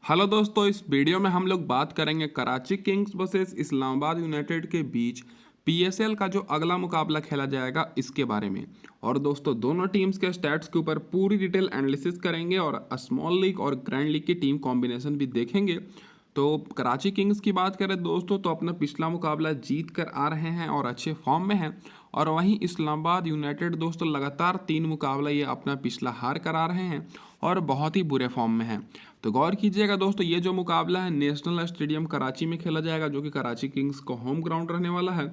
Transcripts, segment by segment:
Hello दोस्तों, इस video में हम लोग बात करेंगे Karachi Kings versus Islamabad United के बीच पीएसएल का जो अगला मुकाबला खेला जाएगा इसके बारे में। और दोस्तों दोनों टीम्स के स्टैट्स के ऊपर पूरी डिटेल एनालिसिस करेंगे और स्मॉल लीग और ग्रैंड लीग की टीम कॉम्बिनेशन भी देखेंगे। तो कराची किंग्स की बात करें दोस्तों तो अपना पिछला मुकाबला जीत कर आ रहे हैं और अच्छे फॉर्म में हैं। और वहीं इस्लामाबाद यूनाइटेड दोस्तों लगातार 3 मुकाबला ये अपना पिछला हार करा रहे हैं और बहुत ही बुरे फॉर्म में हैं। तो गौर कीजिएगा दोस्तों, ये जो मुकाबला है नेशनल स्टेडियम कराची में खेला जाएगा, जो कि कराची किंग्स का होम ग्राउंड रहने वाला है।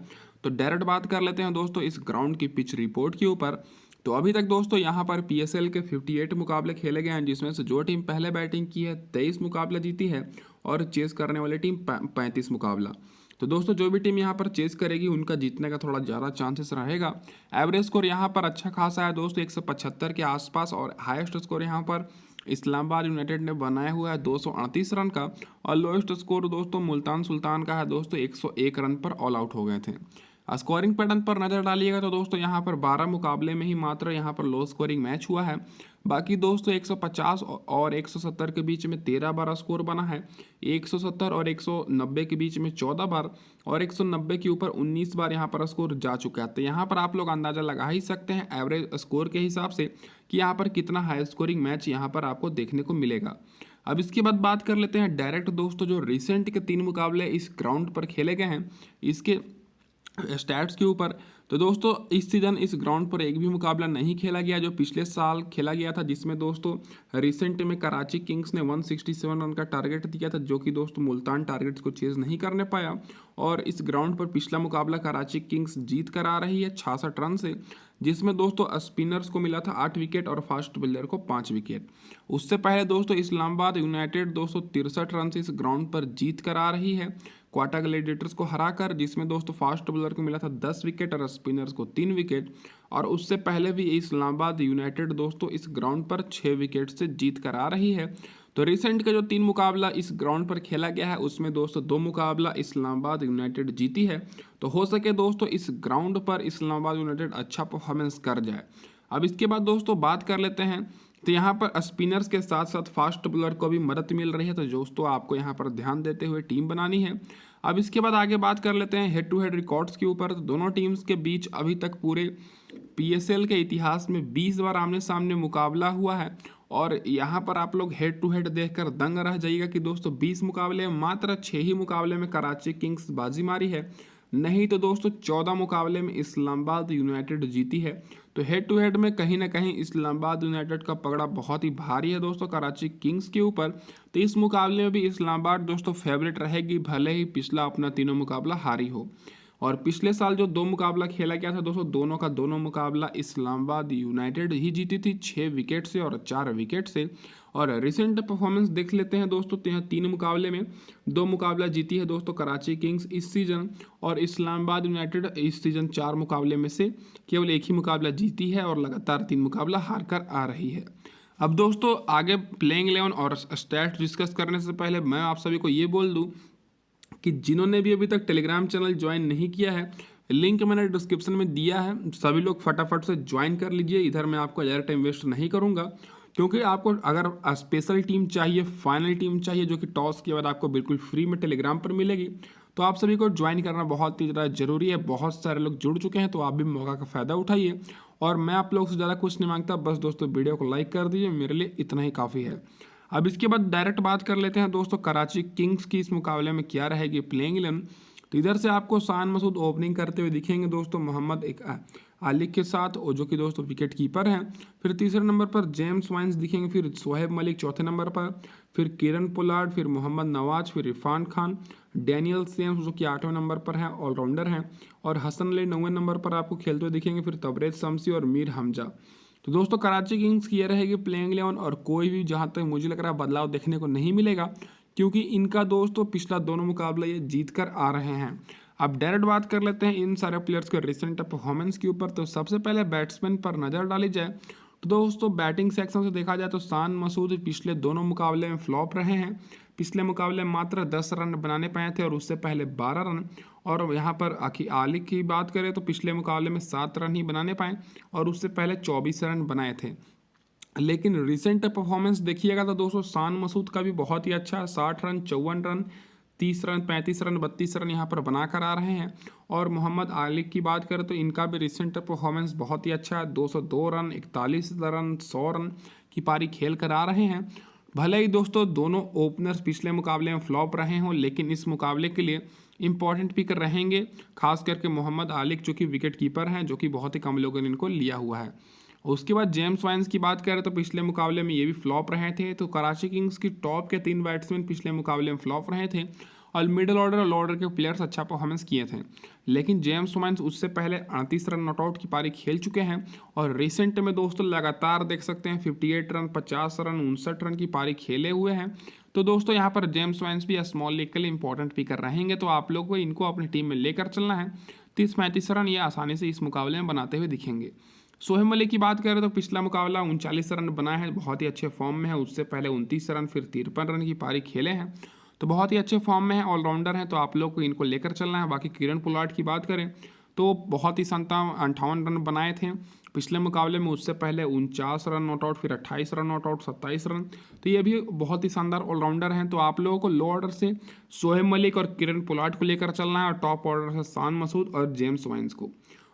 तो डायरेक्ट बात कर लेते हैं दोस्तों इस ग्राउंड की पिच रिपोर्ट के ऊपर। तो अभी तक दोस्तों यहाँ पर पीएसएल के 58 मुकाबले खेले गए हैं, जिसमें से जो टीम पहले बैटिंग की है 23 मुकाबला जीती है और चेस करने वाली टीम 35 मुकाबला। तो दोस्तों जो भी टीम यहाँ पर चेस करेगी उनका जीतने का थोड़ा ज़्यादा चांसेस रहेगा। एवरेज स्कोर यहाँ पर अच्छा खासा है दोस्तों, 175 के आसपास। और हाईएस्ट स्कोर यहाँ पर इस्लामाबाद यूनाइटेड ने बनाया हुआ है 238 रन का। और लोएस्ट स्कोर दोस्तों मुल्तान सुल्तान का है दोस्तों, 101 रन पर ऑल आउट हो गए थे। स्कोरिंग पैटर्न पर नज़र डालिएगा तो दोस्तों यहाँ पर 12 मुकाबले में ही मात्र यहाँ पर लो स्कोरिंग मैच हुआ है। बाकी दोस्तों 150 और 170 के बीच में 13 बार स्कोर बना है, 170 और 190 के बीच में 14 बार और 190 के ऊपर 19 बार यहाँ पर स्कोर जा चुका है। तो यहाँ पर आप लोग अंदाज़ा लगा ही सकते हैं एवरेज स्कोर के हिसाब से कि यहाँ पर कितना हाई स्कोरिंग मैच यहाँ पर आपको देखने को मिलेगा। अब इसके बाद बात कर लेते हैं डायरेक्ट दोस्तों जो रिसेंट के 3 मुकाबले इस ग्राउंड पर खेले गए हैं इसके स्टैट्स के ऊपर। तो दोस्तों इस सीज़न इस ग्राउंड पर एक भी मुकाबला नहीं खेला गया जो पिछले साल खेला गया था, जिसमें दोस्तों रिसेंट में कराची किंग्स ने 167 रन का टारगेट दिया था, जो कि दोस्तों मुल्तान टारगेट्स को चेज नहीं करने पाया। और इस ग्राउंड पर पिछला मुकाबला कराची किंग्स जीत कर आ रही है 66 रन से, जिसमें दोस्तों स्पिनर्स को मिला था 8 विकेट और फास्ट बॉलर को 5 विकेट। उससे पहले दोस्तों इस्लामाबाद यूनाइटेड 263 रन से इस ग्राउंड पर जीत कर आ रही है क्वाटा ग्लैडिएटर्स को हराकर, जिसमें दोस्तों फास्ट बॉलर को मिला था 10 विकेट और स्पिनर्स को 3 विकेट। और उससे पहले भी इस्लामाबाद यूनाइटेड दोस्तों इस ग्राउंड पर 6 विकेट से जीत कर आ रही है। तो रिसेंट का जो 3 मुकाबला इस ग्राउंड पर खेला गया है उसमें दोस्तों 2 मुकाबला इस्लामाबाद यूनाइटेड जीती है। तो हो सके दोस्तों इस ग्राउंड पर इस्लामाबाद यूनाइटेड अच्छा परफॉर्मेंस कर जाए। अब इसके बाद दोस्तों बात कर लेते हैं तो यहाँ पर स्पिनर्स के साथ साथ फास्ट बॉलर को भी मदद मिल रही है, तो दोस्तों आपको यहाँ पर ध्यान देते हुए टीम बनानी है। अब इसके बाद आगे बात कर लेते हैं हेड टू हेड रिकॉर्ड्स के ऊपर। तो दोनों टीम्स के बीच अभी तक पूरे पीएसएल के इतिहास में 20 बार आमने सामने मुकाबला हुआ है। और यहाँ पर आप लोग हेड टू हेड देखकर दंग रह जाइएगा कि दोस्तों 20 मुकाबले में मात्र 6 ही मुकाबले में कराची किंग्स बाजी मारी है, नहीं तो दोस्तों 14 मुकाबले में इस्लामाबाद यूनाइटेड जीती है। तो हेड टू हेड में कहीं ना कहीं इस्लामाबाद यूनाइटेड का पगड़ा बहुत ही भारी है दोस्तों कराची किंग्स के ऊपर। तो इस मुकाबले में भी इस्लामाबाद दोस्तों फेवरेट रहेगी, भले ही पिछला अपना तीनों मुकाबला हारी हो। और पिछले साल जो 2 मुकाबला खेला गया था दोस्तों, दोनों का दोनों मुकाबला इस्लामाबाद यूनाइटेड ही जीती थी 6 विकेट से और 4 विकेट से। और रिसेंट परफॉर्मेंस देख लेते हैं दोस्तों, तो यहाँ 3 मुकाबले में 2 मुकाबला जीती है दोस्तों कराची किंग्स इस सीज़न, और इस्लामाबाद यूनाइटेड इस सीज़न 4 मुकाबले में से केवल एक ही मुकाबला जीती है और लगातार 3 मुकाबला हार कर आ रही है। अब दोस्तों आगे प्लेइंग 11 और स्टैट्स डिस्कस करने से पहले मैं आप सभी को ये बोल दूँ कि जिन्होंने भी अभी तक टेलीग्राम चैनल ज्वाइन नहीं किया है, लिंक मैंने डिस्क्रिप्शन में दिया है, सभी लोग फटाफट से ज्वाइन कर लीजिए। इधर मैं आपको ज़्यादा टाइम वेस्ट नहीं करूंगा, क्योंकि आपको अगर स्पेशल टीम चाहिए, फाइनल टीम चाहिए जो कि टॉस के बाद आपको बिल्कुल फ्री में टेलीग्राम पर मिलेगी, तो आप सभी को ज्वाइन करना बहुत ही ज़्यादा जरूरी है। बहुत सारे लोग जुड़ चुके हैं, तो आप भी मौका का फ़ायदा उठाइए। और मैं आप लोगों से ज़्यादा कुछ नहीं मांगता, बस दोस्तों वीडियो को लाइक कर दीजिए, मेरे लिए इतना ही काफ़ी है। अब इसके बाद डायरेक्ट बात कर लेते हैं दोस्तों कराची किंग्स की इस मुकाबले में क्या रहेगी प्लेइंग 11। तो इधर से आपको शान मसूद ओपनिंग करते हुए दिखेंगे दोस्तों मोहम्मद आलिक के साथ, और जो कि दोस्तों विकेट कीपर हैं। फिर तीसरे नंबर पर जेम्स वाइन्स दिखेंगे, फिर शोहेब मलिक चौथे नंबर पर, फिर किरण पोलार्ड, फिर मोहम्मद नवाज, फिर इरफान खान, डैनियल सेम्स जो कि 8वें नंबर पर हैं, ऑलराउंडर हैं, और हसन अली 9वें नंबर पर आपको खेलते हुए दिखेंगे, फिर तबरेज शमसी और मीर हमजा। तो दोस्तों कराची किंग्स की ये रहेगी प्लेइंग 11, और कोई भी जहाँ तक मुझे लग रहा है बदलाव देखने को नहीं मिलेगा, क्योंकि इनका दोस्तों पिछला दोनों मुकाबला ये जीत कर आ रहे हैं। अब डायरेक्ट बात कर लेते हैं इन सारे प्लेयर्स के रिसेंट परफॉर्मेंस के ऊपर। तो सबसे पहले बैट्समैन पर नज़र डाली जाए तो दोस्तों बैटिंग सेक्शन से देखा जाए तो शान मसूद पिछले दोनों मुकाबले में फ्लॉप रहे हैं। पिछले मुकाबले में मात्र 10 रन बनाने पाए थे और उससे पहले 12 रन। और यहाँ पर आलिक की बात करें तो पिछले मुकाबले में 7 रन ही बनाने पाए और उससे पहले 24 रन बनाए थे। लेकिन रिसेंट परफॉर्मेंस देखिएगा तो दोस्तों शान मसूद का भी बहुत ही अच्छा 60 run 54 run 30 run 35 run 32 run यहाँ पर बना कर आ रहे हैं। और मोहम्मद आलिक की बात करें तो इनका भी रिसेंट परफॉर्मेंस बहुत ही अच्छा है, 202 रन 41 रन 100 रन की पारी खेल कर आ रहे हैं। भले ही दोस्तों दोनों ओपनर्स पिछले मुकाबले में फ्लॉप रहे हों, लेकिन इस मुकाबले के लिए इंपॉर्टेंट पिकर रहेंगे, खास करके मोहम्मद आलिक जो कि विकेट कीपर हैं, जो कि बहुत ही कम लोगों ने इनको लिया हुआ है। उसके बाद जेम्स वाइन्स की बात करें तो पिछले मुकाबले में ये भी फ्लॉप रहे थे। तो कराची किंग्स की टॉप के 3 बैट्समैन पिछले मुकाबले में फ्लॉप रहे थे और मिडिल ऑर्डर और ऑर्डर के प्लेयर्स अच्छा परफॉर्मेंस किए थे। लेकिन जेम्स वाइन्स उससे पहले 38 रन नॉट आउट की पारी खेल चुके हैं और रिसेंट में दोस्तों लगातार देख सकते हैं 58 रन 50 रन 59 रन की पारी खेले हुए हैं। तो दोस्तों यहाँ पर जेम्स वाइन्स भी स्मॉल लीग के लिए इंपॉर्टेंट पिकर रहेंगे, तो आप लोग को इनको अपनी टीम में लेकर चलना है। 30-35 रन ये आसानी से इस मुकाबले में बनाते हुए दिखेंगे। सोहेब मलिक की बात करें तो पिछला मुकाबला 39 रन बनाए हैं, बहुत ही अच्छे फॉर्म में है। उससे पहले 29 रन फिर 53 रन की पारी खेले हैं, तो बहुत ही अच्छे फॉर्म में है, ऑलराउंडर हैं, तो आप लोग को इनको लेकर चलना है। बाकी किरण पोलार्ड की बात करें तो बहुत ही 58 रन बनाए थे पिछले मुकाबले में। उससे पहले 49 रन नॉट आउट फिर 28 रन नॉट आउट 27 रन, तो ये भी बहुत ही शानदार ऑलराउंडर हैं। तो आप लोगों को लो ऑर्डर से सोहेब मलिक और किरण पोलार्ड को लेकर चलना है और टॉप ऑर्डर से शान मसूद और जेम्स वाइन्स को।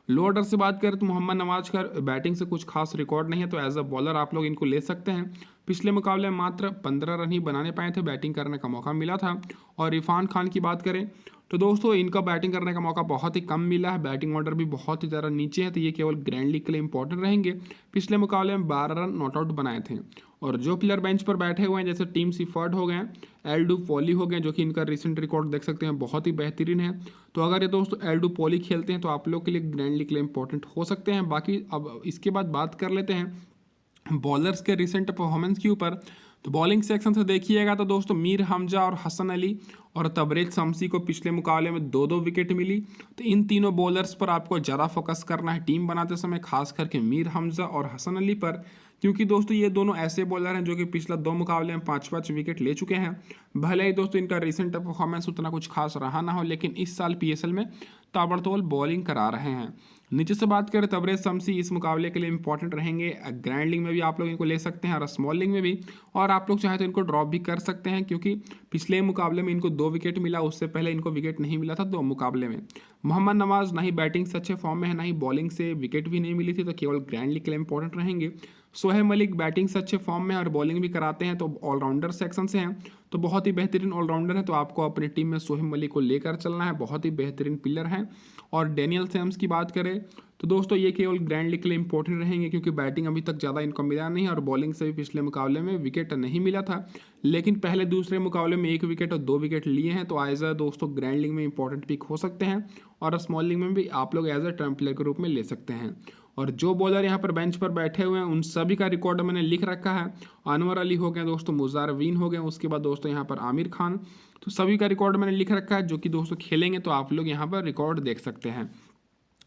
लो ऑर्डर से बात करें तो मोहम्मद नवाज का बैटिंग से कुछ खास रिकॉर्ड नहीं है, तो एज अ बॉलर आप लोग इनको ले सकते हैं। पिछले मुकाबले में मात्र 15 रन ही बनाने पाए थे, बैटिंग करने का मौका मिला था। और इरफान खान की बात करें तो दोस्तों इनका बैटिंग करने का मौका बहुत ही कम मिला है, बैटिंग ऑर्डर भी बहुत ही ज़्यादा नीचे है, तो ये केवल ग्रैंड लीग के लिए इंपॉर्टेंट रहेंगे। पिछले मुकाबले में 12 रन नॉट आउट बनाए थे। और जो प्लेयर बेंच पर बैठे हुए हैं जैसे टीम सीफर्ड हो गए, एल्डू पॉली हो गए, जो कि इनका रिसेंट रिकॉर्ड देख सकते हैं बहुत ही बेहतरीन है। तो अगर ये दोस्तों एल्डू पॉली खेलते हैं तो आप लोग के लिए ग्रैंड लीग के लिए इंपॉर्टेंट हो सकते हैं। बाकी अब इसके बाद बात कर लेते हैं बॉलर्स के रिसेंट परफॉर्मेंस के ऊपर। तो बॉलिंग सेक्शन से देखिएगा तो दोस्तों मीर हमजा और हसन अली और तबरेज शम्सी को पिछले मुकाबले में 2-2 विकेट मिली। तो इन तीनों बॉलर्स पर आपको ज़्यादा फोकस करना है टीम बनाते समय, खास करके मीर हमजा और हसन अली पर, क्योंकि दोस्तों ये दोनों ऐसे बॉलर हैं जो कि पिछला 2 मुकाबले में 5-5 विकेट ले चुके हैं। भले ही दोस्तों इनका रिसेंट परफॉर्मेंस उतना कुछ खास रहा ना हो, लेकिन इस साल PSL में ताबड़तोड़ बॉलिंग करा रहे हैं। नीचे से बात करें तबरेज शम्सी इस मुकाबले के लिए इंपॉर्टेंट रहेंगे, ग्रैंड लीग में भी आप लोग इनको ले सकते हैं और स्मॉल लीग में भी, और आप लोग चाहे तो इनको ड्रॉप भी कर सकते हैं, क्योंकि पिछले मुकाबले में इनको 2 विकेट मिला, उससे पहले इनको विकेट नहीं मिला था 2 मुकाबले में। मोहम्मद नवाज ना ही बैटिंग से अच्छे फॉर्म में है, ना ही बॉलिंग से विकेट भी नहीं मिली थी, तो केवल ग्रैंड लीग के लिए इंपॉर्टेंट रहेंगे। सोहेब मलिक बैटिंग से अच्छे फॉर्म में और बॉलिंग भी कराते हैं, तो ऑलराउंडर सेक्शन से हैं, तो बहुत ही बेहतरीन ऑलराउंडर है, तो आपको अपनी टीम में सोहेब मलिक को लेकर चलना है, बहुत ही बेहतरीन प्लेयर हैं। और डेनियल सैम्स की बात करें तो दोस्तों ये केवल ग्रैंड लीग के लिए इंपॉर्टेंट रहेंगे, क्योंकि बैटिंग अभी तक ज़्यादा इनको मिला नहीं और बॉलिंग से भी पिछले मुकाबले में विकेट नहीं मिला था, लेकिन पहले दूसरे मुकाबले में 1 विकेट और 2 विकेट लिए हैं। तो एज अ दोस्तों ग्रैंड लीग में इंपॉर्टेंट पिक हो सकते हैं और स्मॉल लीग में भी आप लोग एज अ टर्म प्लेयर के रूप में ले सकते हैं। और जो बॉलर यहाँ पर बेंच पर बैठे हुए हैं उन सभी का रिकॉर्ड मैंने लिख रखा है। अनवर अली हो गए दोस्तों, मुजारवीन हो गए, उसके बाद दोस्तों यहाँ पर आमिर खान, तो सभी का रिकॉर्ड मैंने लिख रखा है, जो कि दोस्तों खेलेंगे तो आप लोग यहाँ पर रिकॉर्ड देख सकते हैं।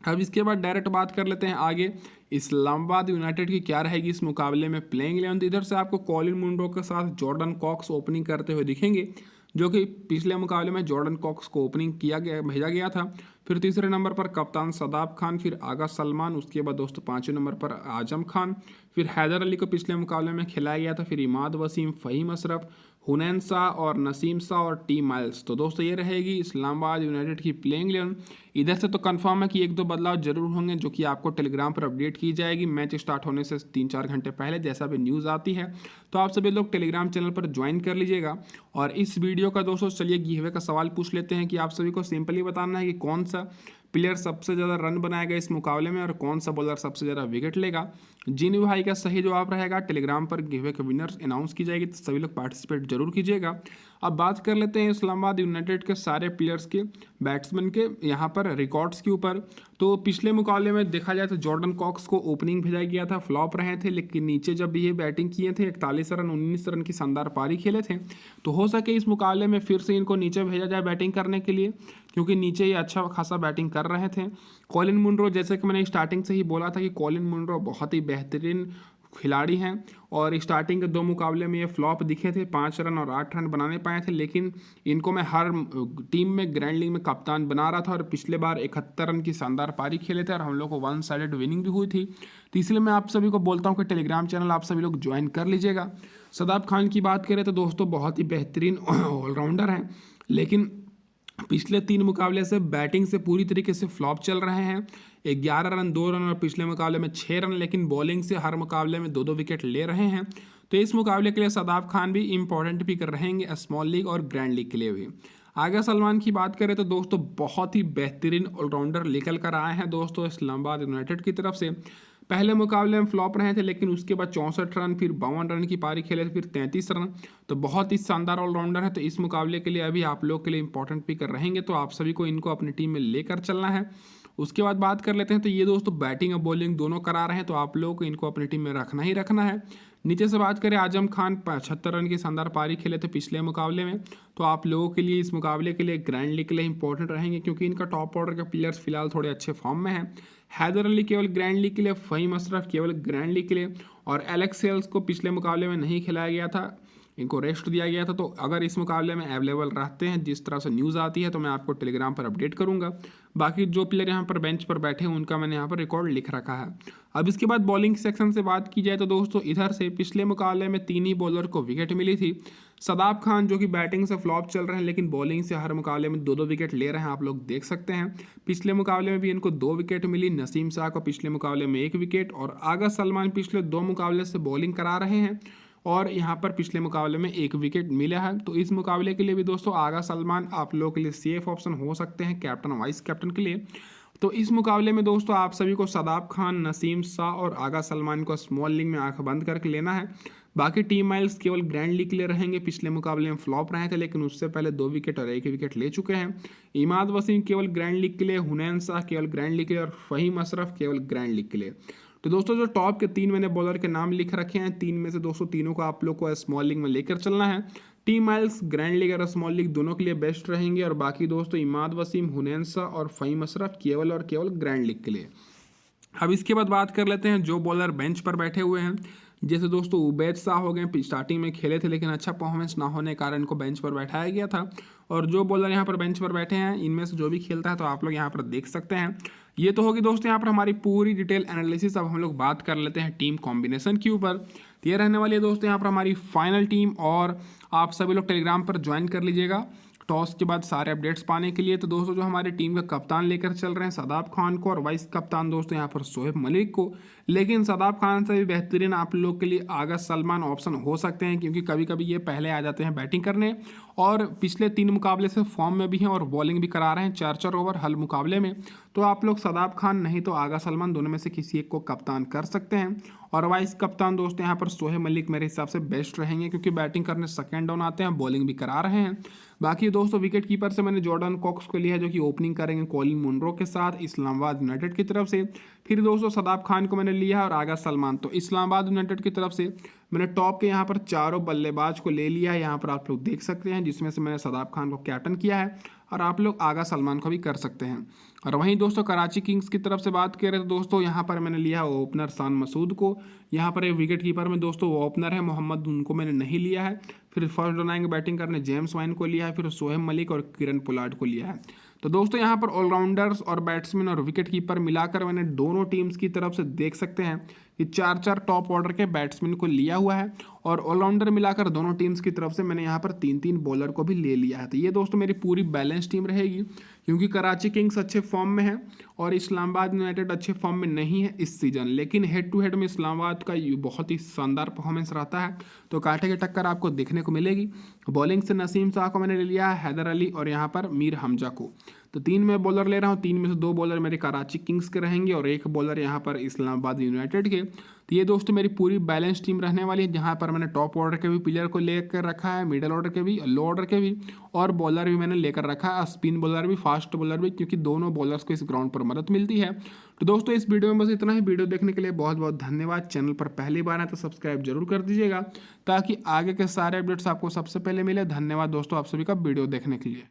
अब इसके बाद डायरेक्ट बात कर लेते हैं आगे इस्लामाबाद यूनाइटेड की क्या रहेगी इस मुकाबले में प्लेइंग 11। इधर से आपको कॉलिन मुंड्रो के साथ जॉर्डन कॉक्स ओपनिंग करते हुए दिखेंगे, जो कि पिछले मुकाबले में जॉर्डन कॉक्स को ओपनिंग भेजा गया था। फिर तीसरे नंबर पर कप्तान सदाब खान, फिर आगा सलमान, उसके बाद दोस्तों 5वें नंबर पर आजम खान, फिर हैदर अली को पिछले मुकाबले में खिलाया गया था, फिर इमाद वसीम, फ़हीम अशरफ, हुनैन शाह और नसीम शाह और टी माइल्स। तो दोस्तों ये रहेगी इस्लामाबाद यूनाइटेड की प्लेइंग 11। इधर से तो कंफर्म है कि 1-2 बदलाव जरूर होंगे, जो कि आपको टेलीग्राम पर अपडेट की जाएगी मैच स्टार्ट होने से 3-4 घंटे पहले, जैसा भी न्यूज़ आती है। तो आप सभी लोग टेलीग्राम चैनल पर ज्वाइन कर लीजिएगा। और इस वीडियो का दोस्तों चलिए गिव का सवाल पूछ लेते हैं कि आप सभी को सिंपली बताना है कि कौन सा प्लेयर सबसे ज़्यादा रन बनाएगा इस मुकाबले में और कौन सा बॉलर सबसे ज़्यादा विकेट लेगा। जिन भाई का सही जवाब रहेगा टेलीग्राम पर गिवे के विनर्स अनाउंस की जाएगी, तो सभी लोग पार्टिसिपेट जरूर कीजिएगा। अब बात कर लेते हैं इस्लामाबाद यूनाइटेड के सारे प्लेयर्स के बैट्समैन के यहाँ पर रिकॉर्ड्स के ऊपर। तो पिछले मुकाबले में देखा जाए तो जॉर्डन कॉक्स को ओपनिंग भेजा गया था, फ्लॉप रहे थे, लेकिन नीचे जब ये बैटिंग किए थे 41 रन 19 रन की शानदार पारी खेले थे। तो हो सके इस मुकाबले में फिर से इनको नीचे भेजा जाए बैटिंग करने के लिए, क्योंकि नीचे ये अच्छा खासा बैटिंग कर रहे थे। कॉलिन मुंड्रो, जैसे कि मैंने स्टार्टिंग से ही बोला था कि कॉलिन मुंड्रो बहुत ही बेहतरीन खिलाड़ी हैं और स्टार्टिंग के 2 मुकाबले में ये फ्लॉप दिखे थे, 5 रन और 8 रन बनाने पाए थे, लेकिन इनको मैं हर टीम में ग्रैंड लीग में कप्तान बना रहा था और पिछले बार 71 रन की शानदार पारी खेले थे और हम लोग को 1 साइडेड विनिंग भी हुई थी। तो इसलिए मैं आप सभी को बोलता हूँ कि टेलीग्राम चैनल आप सभी लोग ज्वाइन कर लीजिएगा। शादाब खान की बात करें तो दोस्तों बहुत ही बेहतरीन ऑलराउंडर हैं, लेकिन पिछले 3 मुकाबले से बैटिंग से पूरी तरीके से फ्लॉप चल रहे हैं। 11 रन 2 रन और पिछले मुकाबले में 6 रन, लेकिन बॉलिंग से हर मुकाबले में 2-2 विकेट ले रहे हैं। तो इस मुकाबले के लिए शादाब खान भी इंपॉर्टेंट भी कर रहेंगे, स्मॉल लीग और ग्रैंड लीग के लिए भी। आगा सलमान की बात करें तो दोस्तों बहुत ही बेहतरीन ऑलराउंडर निकल कर आए हैं दोस्तों इस्लामाबाद यूनाइटेड की तरफ से। पहले मुकाबले में फ्लॉप रहे थे, लेकिन उसके बाद 64 रन, फिर 52 रन की पारी खेले, फिर 33 रन। तो बहुत ही शानदार ऑलराउंडर है। तो इस मुकाबले के लिए अभी आप लोग के लिए इंपॉर्टेंट भी कर रहेंगे, तो आप सभी को इनको अपनी टीम में लेकर चलना है। उसके बाद बात कर लेते हैं, तो ये दोस्तों बैटिंग और बॉलिंग दोनों करा रहे हैं, तो आप लोगों को इनको अपनी टीम में रखना ही रखना है। नीचे से बात करें, आजम खान 75 रन की शानदार पारी खेले थे पिछले मुकाबले में, तो आप लोगों के लिए इस मुकाबले के लिए ग्रैंड लीग के लिए इंपॉर्टेंट रहेंगे, क्योंकि इनका टॉप ऑर्डर के प्लेयर्स फिलहाल थोड़े अच्छे फॉर्म में हैं। हैदर अली केवल ग्रैंड लीग के लिए, फ़हीम अशरफ केवल ग्रैंड लीग के लिए, और एलेक्स सेल्स को पिछले मुकाबले में नहीं खिलाया गया था, इनको रेस्ट दिया गया था। तो अगर इस मुकाबले में अवेलेबल रहते हैं, जिस तरह से न्यूज़ आती है, तो मैं आपको टेलीग्राम पर अपडेट करूंगा। बाकी जो प्लेयर यहाँ पर बेंच पर बैठे हैं उनका मैंने यहाँ पर रिकॉर्ड लिख रखा है। अब इसके बाद बॉलिंग सेक्शन से बात की जाए तो दोस्तों इधर से पिछले मुकाबले में 3 ही बॉलर को विकेट मिली थी। शादाब खान जो कि बैटिंग से फ्लॉप चल रहे हैं, लेकिन बॉलिंग से हर मुकाबले में 2-2 विकेट ले रहे हैं, आप लोग देख सकते हैं। पिछले मुकाबले में भी इनको 2 विकेट मिली, नसीम शाह को पिछले मुकाबले में 1 विकेट, और आगा सलमान पिछले 2 मुकाबले से बॉलिंग करा रहे हैं और यहाँ पर पिछले मुकाबले में 1 विकेट मिला है। तो इस मुकाबले के लिए भी दोस्तों आगा सलमान आप लोगों के लिए सेफ ऑप्शन हो सकते हैं कैप्टन वाइस कैप्टन के लिए। तो इस मुकाबले में दोस्तों आप सभी को शादाब खान, नसीम शाह और आगा सलमान को स्मॉल लीग में आंख बंद करके लेना है। बाकी टीम माइल्स केवल ग्रैंड लीग के लिए रहेंगे, पिछले मुकाबले में फ्लॉप रहे थे, लेकिन उससे पहले 2 विकेट और 1 विकेट ले चुके हैं। इमाद वसीम केवल ग्रैंड लीग के लिए, हुनैन शाह केवल ग्रैंड लीग के लिए और फ़हीम अशरफ केवल ग्रैंड लीग के लिए। तो दोस्तों जो टॉप के 3 मैंने बॉलर के नाम लिख रखे हैं, 3 में से दोस्तों तीनों को आप लोग को स्मॉल लीग में लेकर चलना है। टीम माइल्स ग्रैंड लीग और स्मॉल लीग दोनों के लिए बेस्ट रहेंगे, और बाकी दोस्तों इमाद वसीम, हुनैन शाह और फ़हीम अशरफ केवल और केवल ग्रैंड लीग के लिए। अब इसके बाद बात कर लेते हैं जो बॉलर बेंच पर बैठे हुए हैं। जैसे दोस्तों उबैद शाह हो गए, स्टार्टिंग में खेले थे लेकिन अच्छा परफॉर्मेंस ना होने के कारण इनको बेंच पर बैठाया गया था। और जो बॉलर यहाँ पर बेंच पर बैठे हैं, इनमें से जो भी खेलता है तो आप लोग यहाँ पर देख सकते हैं। ये तो होगी दोस्तों यहाँ पर हमारी पूरी डिटेल एनालिसिस। अब हम लोग बात कर लेते हैं टीम कॉम्बिनेशन के ऊपर। तो ये रहने वाली है दोस्तों यहाँ पर हमारी फाइनल टीम, और आप सभी लोग टेलीग्राम पर ज्वाइन कर लीजिएगा टॉस के बाद सारे अपडेट्स पाने के लिए। तो दोस्तों जो हमारी टीम का कप्तान लेकर चल रहे हैं शादाब खान को, और वाइस कप्तान दोस्तों यहाँ पर शोएब मलिक को। लेकिन शादाब खान से भी बेहतरीन आप लोग के लिए आगा सलमान ऑप्शन हो सकते हैं, क्योंकि कभी कभी ये पहले आ जाते हैं बैटिंग करने, और पिछले 3 मुकाबले से फॉर्म में भी हैं और बॉलिंग भी करा रहे हैं 4-4 ओवर हर मुकाबले में। तो आप लोग शादाब खान नहीं तो आगा सलमान दोनों में से किसी एक को कप्तान कर सकते हैं। और वाइस कप्तान दोस्तों यहाँ पर शोएब मलिक मेरे हिसाब से बेस्ट रहेंगे, क्योंकि बैटिंग करने सेकंड डाउन आते हैं, बॉलिंग भी करा रहे हैं। बाकी दोस्तों विकेट कीपर से मैंने जॉर्डन कॉक्स को लिया है, जो कि ओपनिंग करेंगे कॉलिन मुनरो के साथ इस्लामाबाद यूनाइटेड की तरफ से। फिर दोस्तों शादाब खान को मैंने लिया है और आगा सलमान। तो इस्लामाबाद यूनाइटेड की तरफ से मैंने टॉप के यहाँ पर 4 बल्लेबाज को ले लिया है, यहाँ पर आप लोग देख सकते हैं, जिसमें से मैंने शादाब खान को कैप्टन किया है, और आप लोग आगा सलमान को भी कर सकते हैं। और वहीं दोस्तों कराची किंग्स की तरफ से बात करें तो दोस्तों यहाँ पर मैंने लिया है ओपनर शान मसूद को। यहाँ पर एक विकेट कीपर में दोस्तों वो ओपनर है मोहम्मद, उनको मैंने नहीं लिया है। फिर फर्स्ट डाउन आएंगे बैटिंग करने जेम्स वाइन को लिया है, फिर शोएब मलिक और किरण पोलार्ड को लिया है। तो दोस्तों यहाँ पर ऑलराउंडर्स और बैट्समैन और विकेट कीपर मिलाकर मैंने दोनों टीम्स की तरफ से देख सकते हैं कि 4-4 टॉप ऑर्डर के बैट्समैन को लिया हुआ है, और ऑलराउंडर मिलाकर दोनों टीम्स की तरफ से मैंने यहाँ पर 3-3 बॉलर को भी ले लिया है। तो ये दोस्तों मेरी पूरी बैलेंस टीम रहेगी, क्योंकि कराची किंग्स अच्छे फॉर्म में है और इस्लामाबाद यूनाइटेड अच्छे फॉर्म में नहीं है इस सीजन। लेकिन हेड टू हेड में इस्लामाबाद का बहुत ही शानदार परफॉर्मेंस रहता है, तो कांटे की टक्कर आपको देखने को मिलेगी। बॉलिंग से नसीम शाह को मैंने ले लिया है, हैदर अली और यहाँ पर मीर हमजा को। तो 3 मैं बॉलर ले रहा हूँ, 3 में से 2 बॉलर मेरे कराची किंग्स के रहेंगे और 1 बॉलर यहाँ पर इस्लामाबाद यूनाइटेड के। तो ये दोस्तों मेरी पूरी बैलेंस टीम रहने वाली है, जहाँ पर मैंने टॉप ऑर्डर के भी प्लेयर को लेकर रखा है, मिडिल ऑर्डर के भी, लो ऑर्डर के भी, और बॉलर भी मैंने लेकर रखा है, स्पिन बॉलर भी, फास्ट बॉलर भी, क्योंकि दोनों बॉलर्स को इस ग्राउंड पर मदद मिलती है। तो दोस्तों इस वीडियो में बस इतना ही। वीडियो देखने के लिए बहुत बहुत धन्यवाद। चैनल पर पहली बार है तो सब्सक्राइब जरूर कर दीजिएगा, ताकि आगे के सारे अपडेट्स आपको सबसे पहले मिले। धन्यवाद दोस्तों आप सभी का वीडियो देखने के लिए।